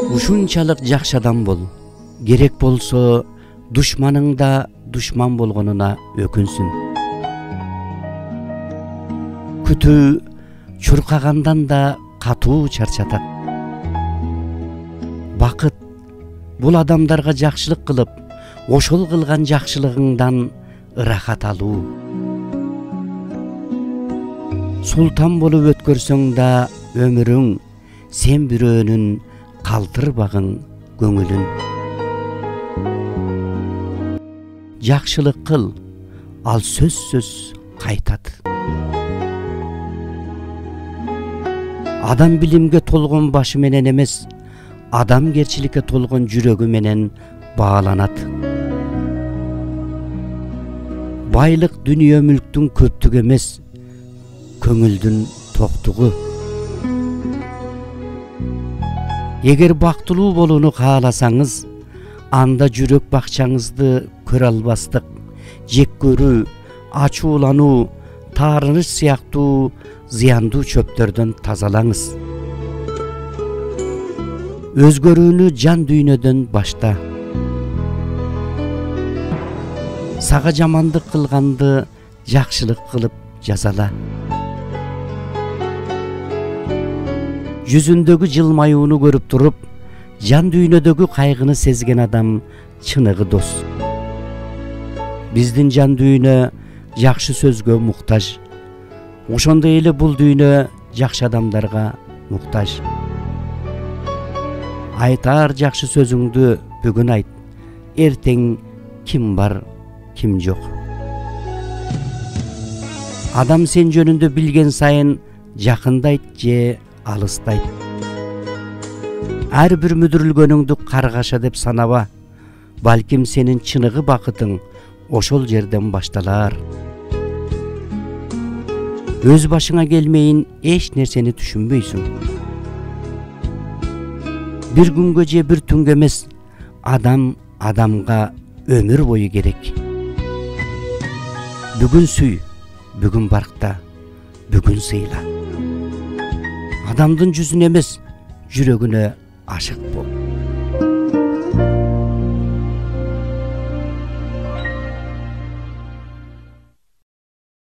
Ушунчалык жакшы адам бол. Керек болсо душманың да душман болгонуна өкүнсүн. Күтүү чуркагандан да катуу чарчатат. Бакыт бул адамдарга жакшылык кылып, ошол кылган жакшылыгыңдан ырахат алуу. Султан болуп өткөрсөң да өмүрүң, сен бирөөнүн калтырбагың көңүлүн. Жакшылык кыл, ал сөзсүз кайтат. Адам билимге толгон башы менен эмес, адамгерчиликке толгон жүрөгү менен бааланат. Байлык дүнүйө мүлктүн көптүгү эмес, көңүлдүн токтугу. Эгер бактылуу болууну кааласаңыз, анда жүрөк бакчаңызды көрө албастык, жек көрүү, ачуулануу, таарыныч сыяктуу зыяндуу чөптөрдөн тазалаңыз. Өзгөрүүнү жан дүйнөдөн башта. Сага жамандык кылганды жакшылык кылып жазала. Жүзүндөгү жылмаюуну көрүп туруп, жан дүйнөдөгү кайгыны сезген адам чыныгы дос. Биздин жан дүйнө жакшы сөзгө муктаж. Ошондой эле бул дүйнө жакшы адамдарга муктаж. Айтар жакшы сөзүңдү бүгүн айт. Эртең ким бар, ким жок. Адам сен жөнүндө билген сайын жакындайт же алыстайт. Ар бир мүдүрүлгөнүңдү каргаша деп санаба. Балким сенин чыныгы бакытың ошол жерден башталар. Өз башыңа келмейин эч нерсени түшүнбөйсүң. Бир күнгө же бир түнгө эмес, адам адамга өмүр бою керек. Бүгүн сүй, бүгүн баркта, бүгүн сыйла. Адамдын жүзүнө эмес, жүрөгүнө ашык бол.